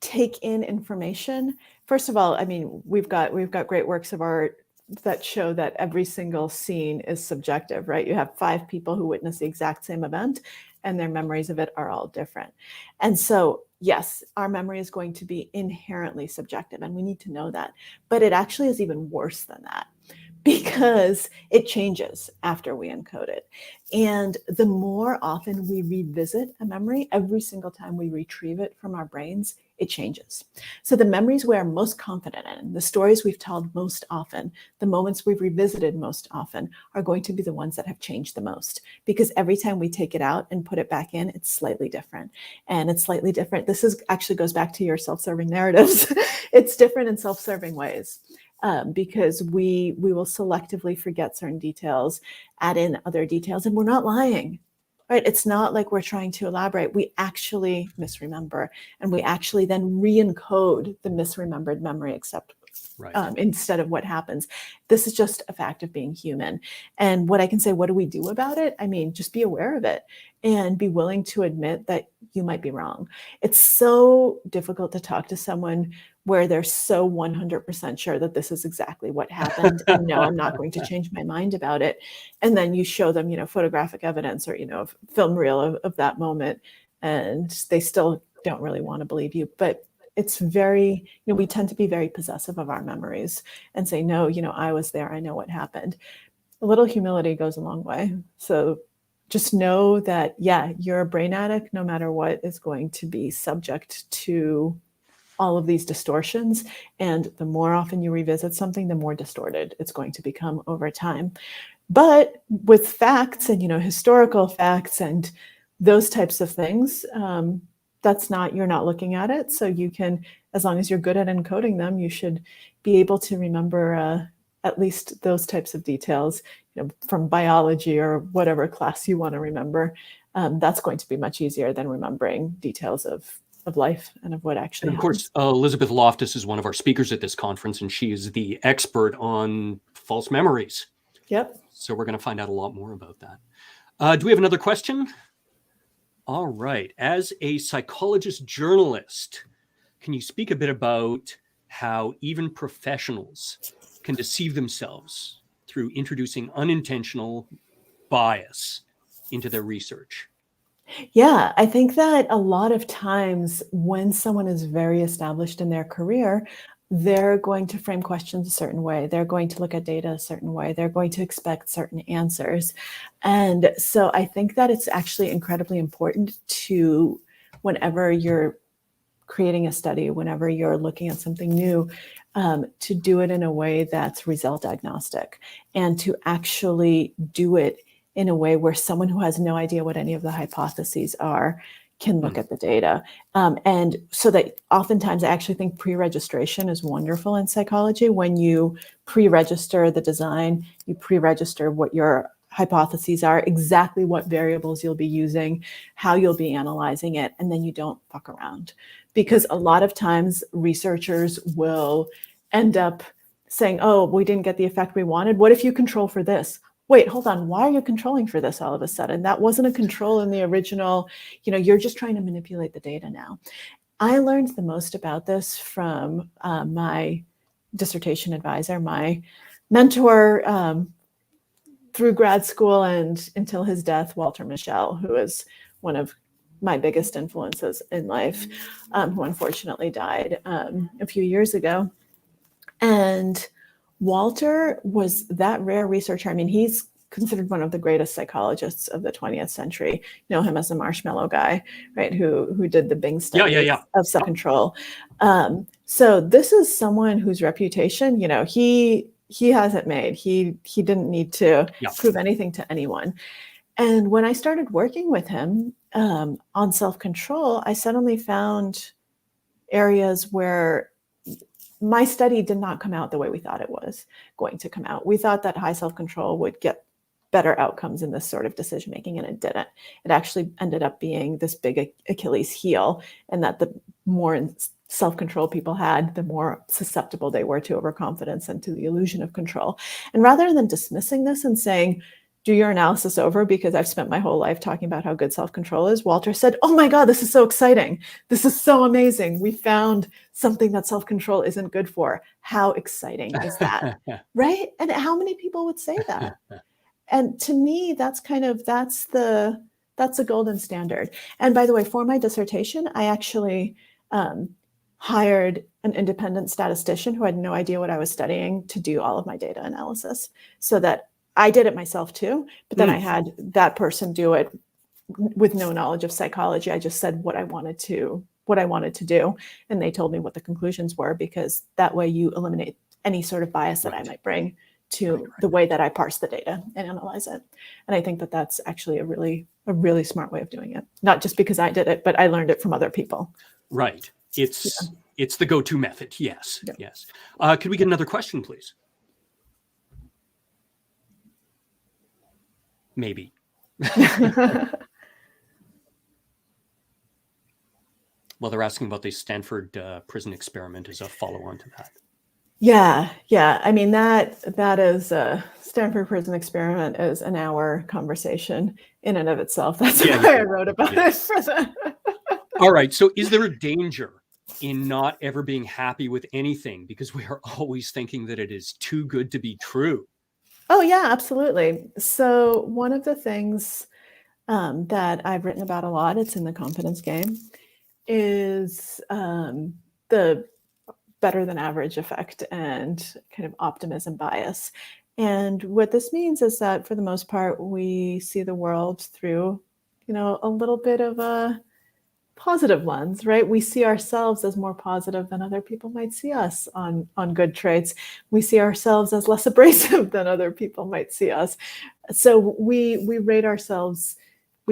take in information, first of all, I mean, we've got great works of art that show that every single scene is subjective, right? You have 5 people who witness the exact same event, and their memories of it are all different. And so, yes, our memory is going to be inherently subjective, and we need to know that. But it actually is even worse than that, because it changes after we encode it. And the more often we revisit a memory, every single time we retrieve it from our brains, it changes. So the memories we are most confident in, the stories we've told most often, the moments we've revisited most often, are going to be the ones that have changed the most. Because every time we take it out and put it back in, it's slightly different. And it's slightly different. This actually goes back to your self-serving narratives. It's different in self-serving ways. Because we will selectively forget certain details, add in other details, and we're not lying, right? It's not like we're trying to elaborate. We actually misremember, and we actually then re-encode the misremembered memory, instead of what happens. This is just a fact of being human. And what I can say, what do we do about it? I mean, just be aware of it and be willing to admit that you might be wrong. It's so difficult to talk to someone where they're so 100% sure that this is exactly what happened. And no, I'm not going to change my mind about it. And then you show them, photographic evidence or, film reel of that moment, and they still don't really want to believe you. But it's very, we tend to be very possessive of our memories and say, no, I was there. I know what happened. A little humility goes a long way. So just know that, yeah, you're a brain addict, no matter what, is going to be subject to all of these distortions. And the more often you revisit something, the more distorted it's going to become over time. But with facts and, historical facts and those types of things, you're not looking at it. So you can, as long as you're good at encoding them, you should be able to remember at least those types of details, from biology or whatever class you want to remember. That's going to be much easier than remembering details of life and of what actually
happens. Of course, Elizabeth Loftus is one of our speakers at this conference, and she is the expert on false memories.
Yep.
So we're going to find out a lot more about that. Do we have another question? All right. As a psychologist journalist, can you speak a bit about how even professionals can deceive themselves through introducing unintentional bias into their research?
Yeah, I think that a lot of times when someone is very established in their career, they're going to frame questions a certain way. They're going to look at data a certain way. They're going to expect certain answers. And so I think that it's actually incredibly important to, whenever you're creating a study, whenever you're looking at something new, to do it in a way that's result agnostic, and to actually do it in a way where someone who has no idea what any of the hypotheses are can look at the data. And so that oftentimes I actually think pre-registration is wonderful in psychology. When you pre-register the design, you pre-register what your hypotheses are, exactly what variables you'll be using, how you'll be analyzing it, and then you don't fuck around. Because a lot of times researchers will end up saying, oh, we didn't get the effect we wanted. What if you control for this? Wait, hold on. Why are you controlling for this all of a sudden? That wasn't a control in the original. You're just trying to manipulate the data now. I learned the most about this from my dissertation advisor, my mentor through grad school and until his death, Walter Mischel, who is one of my biggest influences in life, who unfortunately died a few years ago. And Walter was that rare researcher. I mean, he's considered one of the greatest psychologists of the 20th century. You know him as the marshmallow guy, right? Who did the Bing study of self-control. So this is someone whose reputation, he hasn't made. He didn't need to prove anything to anyone. And when I started working with him on self-control, I suddenly found areas where my study did not come out the way we thought it was going to come out. We thought that high self-control would get better outcomes in this sort of decision-making, and it didn't. It actually ended up being this big Achilles heel, and that the more self-control people had, the more susceptible they were to overconfidence and to the illusion of control. And rather than dismissing this and saying, do your analysis over because I've spent my whole life talking about how good self-control is, Walter said, oh my God, this is so exciting. This is so amazing. We found something that self-control isn't good for. How exciting is that? Right? And how many people would say that? And to me, that's the golden standard. And by the way, for my dissertation, I actually hired an independent statistician who had no idea what I was studying to do all of my data analysis, so that I did it myself too, but then I had that person do it with no knowledge of psychology. I just said what I wanted to do, and they told me what the conclusions were, because that way you eliminate any sort of bias that I might bring to the way that I parse the data and analyze it. And I think that that's actually a really smart way of doing it. Not just because I did it, but I learned it from other people.
Right. It's the go-to method. Yes. Yeah. Yes. Could we get another question, please? Maybe. Well, they're asking about the Stanford prison experiment as a follow-on to that.
Yeah. I mean, that is a Stanford prison experiment is an hour conversation in and of itself. That's why I wrote about it for that.
All right. So is there a danger in not ever being happy with anything because we are always thinking that it is too good to be true?
Oh, yeah, absolutely. So one of the things that I've written about a lot, it's in the confidence game, is the better than average effect and kind of optimism bias. And what this means is that for the most part, we see the world through, a little bit of a positive lens, right? We see ourselves as more positive than other people might see us on good traits. We see ourselves as less abrasive than other people might see us. So we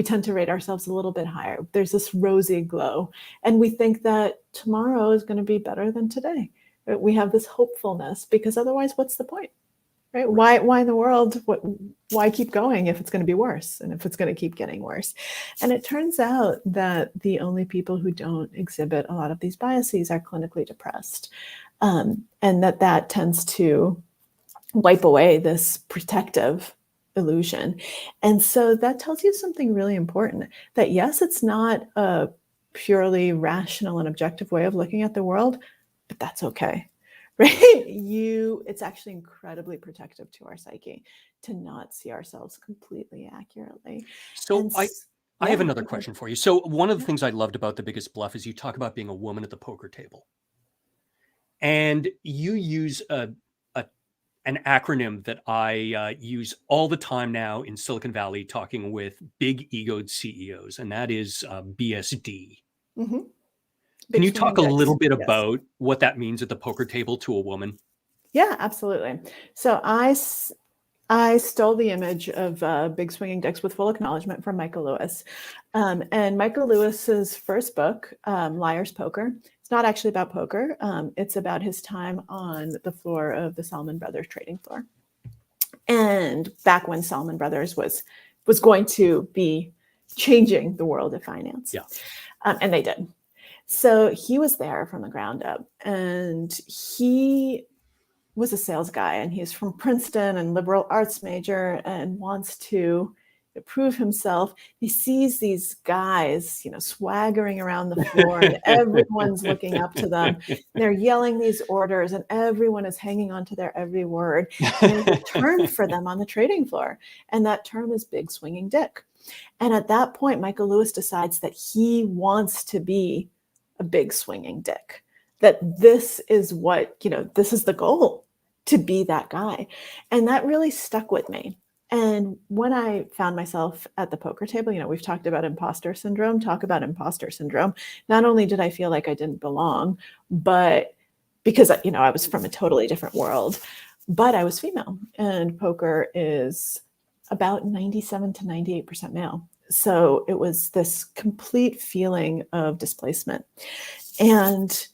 tend to rate ourselves a little bit higher. There's this rosy glow, and we think that tomorrow is going to be better than today. We have this hopefulness, because otherwise, what's the point? Right? Why in the world? Why keep going if it's going to be worse, and if it's going to keep getting worse? And it turns out that the only people who don't exhibit a lot of these biases are clinically depressed, and that tends to wipe away this protective illusion. And so that tells you something really important, that yes, it's not a purely rational and objective way of looking at the world, but that's okay. Right? It's actually incredibly protective to our psyche to not see ourselves completely accurately.
So I have another question for you. So one of the things I loved about The Biggest Bluff is you talk about being a woman at the poker table, and you use an acronym that I use all the time now in Silicon Valley, talking with big egoed CEOs, and that is BSD.
Mm-hmm.
Can
Big
you talk
swinging
a
dicks.
little bit
Yes.
about what that means at the poker table to a woman?
Yeah, absolutely. So I stole the image of big swinging dicks with full acknowledgement from Michael Lewis. And Michael Lewis's first book, Liar's Poker, it's not actually about poker. It's about his time on the floor of the Salomon Brothers trading floor. And back when Salomon Brothers was going to be changing the world of finance.
Yeah.
And they did. So he was there from the ground up, and he was a sales guy, and he's from Princeton and liberal arts major and wants to prove himself. He sees these guys, swaggering around the floor, and everyone's looking up to them. They're yelling these orders, and everyone is hanging on to their every word. And there's a term for them on the trading floor, and that term is big swinging dick. And at that point, Michael Lewis decides that he wants to be a big swinging dick, that this is what, this is the goal, to be that guy. And that really stuck with me. And when I found myself at the poker table, we've talked about imposter syndrome, Not only did I feel like I didn't belong, but because, I was from a totally different world, but I was female, and poker is about 97 to 98% male. So it was this complete feeling of displacement. And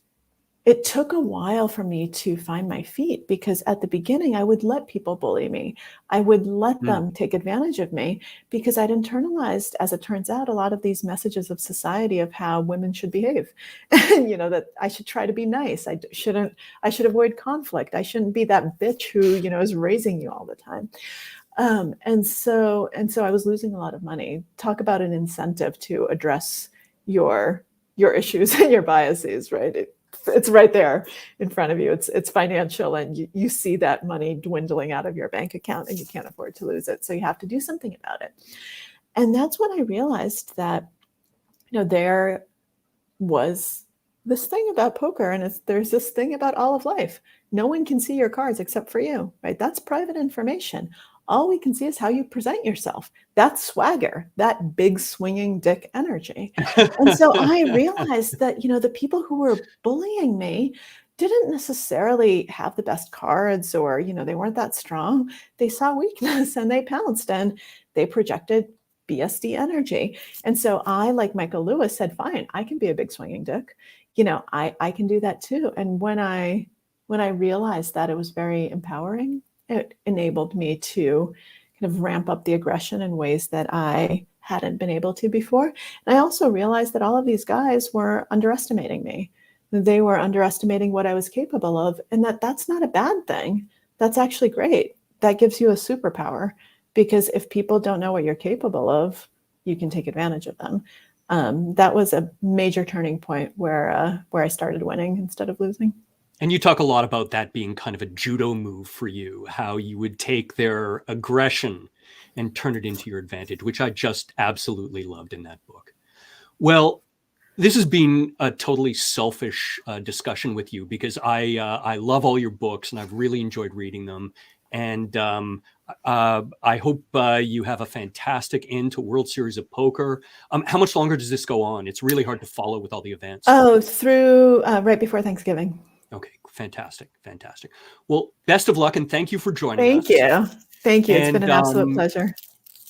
it took a while for me to find my feet, because at the beginning, I would let people bully me. I would let them take advantage of me, because I'd internalized, as it turns out, a lot of these messages of society of how women should behave. And, that I should try to be nice. I should avoid conflict. I shouldn't be that bitch who, is raising you all the time. And so I was losing a lot of money. Talk about an incentive to address your issues and your biases, right? It's right there in front of you. It's financial, and you see that money dwindling out of your bank account, and you can't afford to lose it. So you have to do something about it. And that's when I realized that, there was this thing about poker, and there's this thing about all of life. No one can see your cards except for you, right? That's private information. All we can see is how you present yourself. That's swagger, that big swinging dick energy. And so I realized that, the people who were bullying me didn't necessarily have the best cards, or, they weren't that strong. They saw weakness and they pounced, and they projected BSD energy. And so I, like Michael Lewis, said, fine, I can be a big swinging dick. I can do that too. And when I realized that, it was very empowering. It enabled me to kind of ramp up the aggression in ways that I hadn't been able to before. And I also realized that all of these guys were underestimating me. They were underestimating what I was capable of, and that's not a bad thing. That's actually great. That gives you a superpower, because if people don't know what you're capable of, you can take advantage of them. That was a major turning point where I started winning instead of losing.
And you talk a lot about that being kind of a judo move for you, how you would take their aggression and turn it into your advantage, which I just absolutely loved in that book. Well, this has been a totally selfish discussion with you, because I love all your books and I've really enjoyed reading them. And I hope you have a fantastic end to World Series of Poker. How much longer does this go on? It's really hard to follow with all the events.
Oh, through right before Thanksgiving.
Okay, fantastic. Well, best of luck, and thank you for joining us.
Thank you. It's been an absolute pleasure.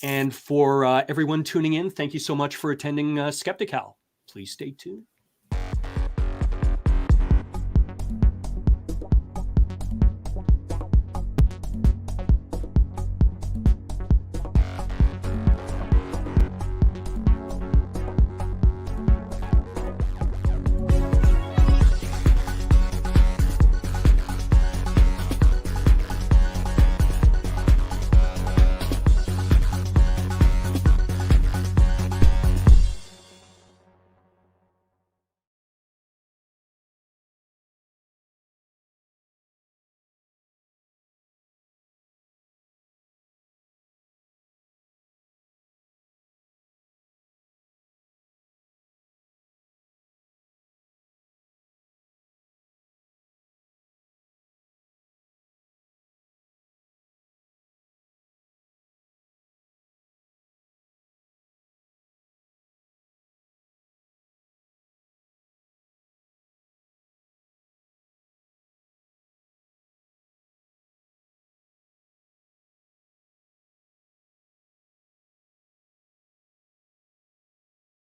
And for everyone tuning in, thank you so much for attending SkeptiCal. Please stay tuned.